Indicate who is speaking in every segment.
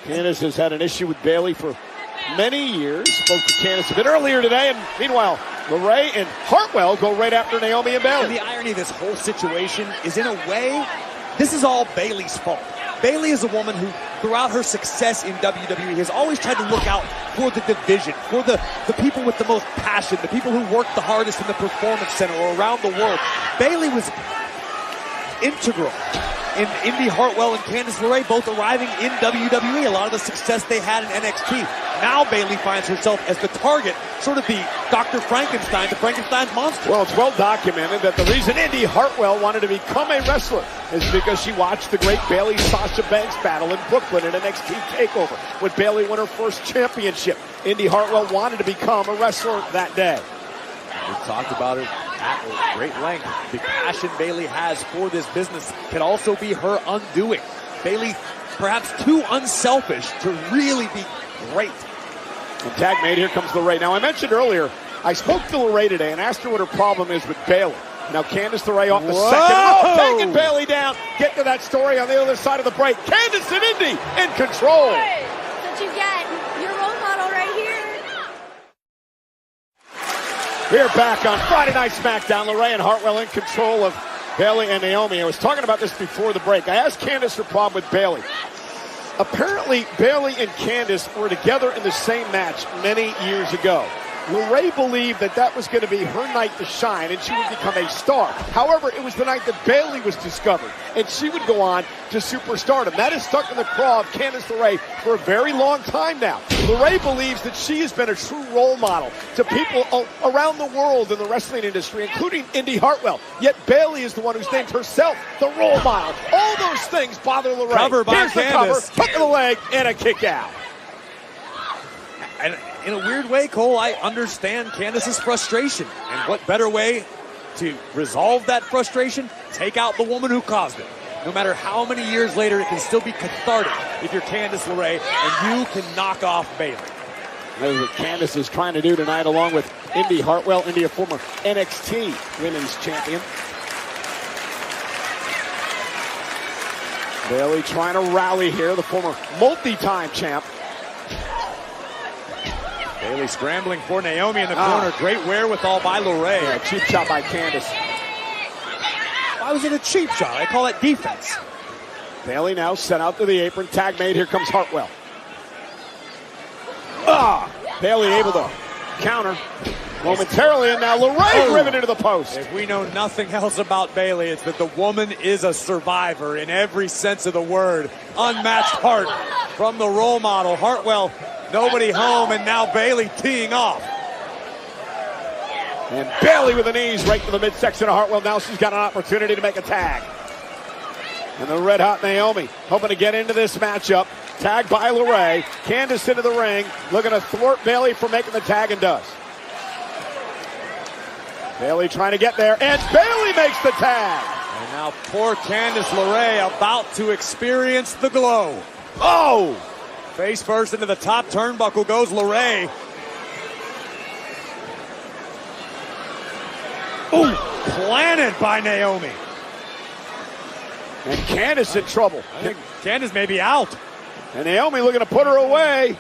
Speaker 1: Candice has had an issue with Bayley for many years. Spoke to Candice a bit earlier today, and meanwhile, LeRae and Hartwell go right after Naomi and Bayley.
Speaker 2: And the irony of this whole situation is, in a way, this is all Bayley's fault. Bayley is a woman who, throughout her success in WWE, has always tried to look out for the division, for the people with the most passion, the people who work the hardest in the Performance Center or around the world. Bayley was integral in Indi, Hartwell, and Candice LeRae both arriving in WWE. A lot of the success they had in NXT. Now Bayley finds herself as the target, sort of the Dr. Frankenstein, the Frankenstein's monster.
Speaker 1: Well, it's well documented that the reason Indi Hartwell wanted to become a wrestler is because she watched the great Bayley-Sasha Banks battle in Brooklyn in NXT TakeOver when Bayley won her first championship. Indi Hartwell wanted to become a wrestler that day.
Speaker 2: We talked about it at great length. The passion Bayley has for this business can also be her undoing. Bayley, perhaps too unselfish to really be great.
Speaker 1: And tag made, here comes LeRae. Now, I mentioned earlier, I spoke to LeRae today and asked her what her problem is with Bayley. Now, Candice LeRae off the second. Oh, taking Bayley down. Get to that story on the other side of the break. Candice and Indi in control.
Speaker 3: That's what you get. Your role model right here.
Speaker 1: We're back on Friday Night SmackDown. LeRae and Hartwell in control of Bayley and Naomi. I was talking about this before the break. I asked Candice her problem with Bayley. Apparently, Bayley and Candice were together in the same match many years ago. LeRae believed that that was going to be her night to shine and she would become a star. However, it was the night that Bayley was discovered and she would go on to superstardom. That is stuck in the craw of Candice LeRae for a very long time now. LeRae believes that she has been a true role model to people around the world in the wrestling industry, including Indi Hartwell. Yet Bayley is the one who's named herself the role model. All those things bother LeRae.
Speaker 2: Cover by
Speaker 1: Here's
Speaker 2: Candice.
Speaker 1: The cover, hook of the leg, and a kick out.
Speaker 2: And in a weird way, Cole, I understand Candice's frustration. And what better way to resolve that frustration? Take out the woman who caused it. No matter how many years later, it can still be cathartic if you're Candice LeRae and you can knock off Bayley.
Speaker 1: That is what Candice is trying to do tonight, along with Indi Hartwell, Indi, a former NXT Women's Champion. Bayley trying to rally here, the former multi-time champ.
Speaker 2: Bayley scrambling for Naomi in the corner. Great wherewithal by LeRae.
Speaker 1: Yeah, cheap shot by Candice.
Speaker 2: Why was it a cheap shot? I call it defense.
Speaker 1: Bayley now sent out to the apron. Tag made. Here comes Hartwell. Bayley able to counter momentarily, and now LeRae driven into the post.
Speaker 2: If we know nothing else about Bayley, it's that the woman is a survivor in every sense of the word. Unmatched heart from the role model. Hartwell, nobody home, and now Bayley teeing off.
Speaker 1: And Bayley with the knees right to the midsection of Hartwell. Now she's got an opportunity to make a tag. And the red-hot Naomi hoping to get into this matchup. Tagged by LeRae. Candice into the ring, looking to thwart Bayley from making the tag, and does. Bayley trying to get there, and Bayley makes the tag.
Speaker 2: And now poor Candice LeRae about to experience the glow.
Speaker 1: Oh!
Speaker 2: Face first into the top turnbuckle goes LeRae. Ooh, planted by Naomi.
Speaker 1: And Candice in trouble.
Speaker 2: I think Candice may be out.
Speaker 1: And Naomi looking to put her away.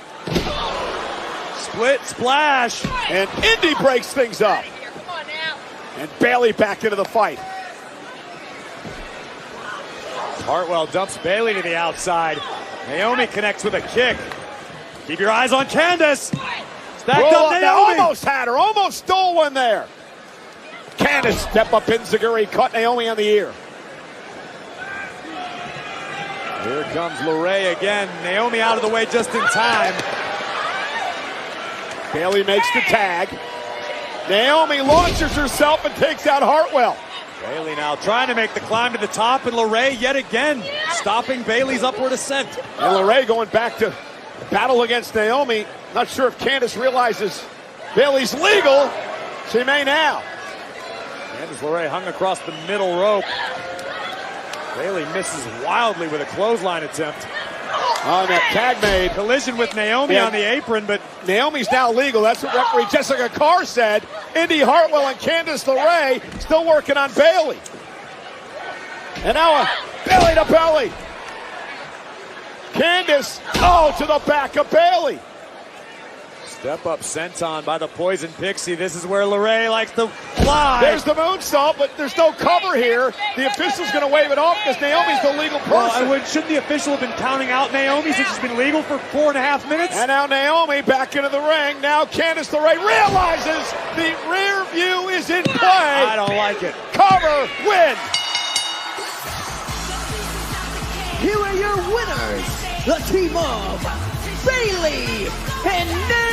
Speaker 2: Split splash.
Speaker 1: And Indi breaks things up. And Bayley back into the fight.
Speaker 2: Hartwell dumps Bayley to the outside. Naomi connects with a kick. Keep your eyes on Candice. Stacked up Naomi.
Speaker 1: Almost had her. Almost stole one there. Candice step up enziguri. Caught Naomi on the ear.
Speaker 2: Here comes LeRae again. Naomi out of the way just in time.
Speaker 1: Bayley makes the tag. Naomi launches herself and takes out Hartwell.
Speaker 2: Bayley now trying to make the climb to the top, and LeRae yet again stopping Bayley's upward ascent.
Speaker 1: And LeRae going back to battle against Naomi. Not sure if Candice realizes Bayley's legal. She may now.
Speaker 2: Candice LeRae hung across the middle rope. Bayley misses wildly with a clothesline attempt.
Speaker 1: On that tag made.
Speaker 2: Collision with Naomi on the apron, but
Speaker 1: Naomi's now legal. That's what referee Jessica Carr said. Indi Hartwell and Candice LeRae still working on Bayley. And now a belly to belly. Candice, oh, to the back of Bayley.
Speaker 2: Step up senton by the Poison Pixie. This is where LeRae likes to fly.
Speaker 1: There's the moonsault, but there's no cover here. The official's going to wave it off because Naomi's the legal person.
Speaker 2: Well, shouldn't the official have been counting out Naomi since she's been legal for 4.5 minutes?
Speaker 1: And now Naomi back into the ring. Now Candice LeRae realizes the rear view is in play.
Speaker 2: I don't like it.
Speaker 1: Cover, win.
Speaker 4: Here are your winners, the team of Bayley and Naomi.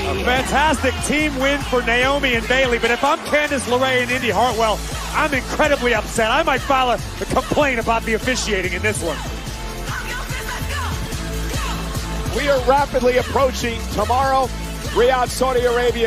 Speaker 2: A fantastic team win for Naomi and Bayley, but if I'm Candice LeRae and Indi Hartwell, I'm incredibly upset. I might file a complaint about the officiating in this one.
Speaker 1: We are rapidly approaching tomorrow, Riyadh, Saudi Arabia.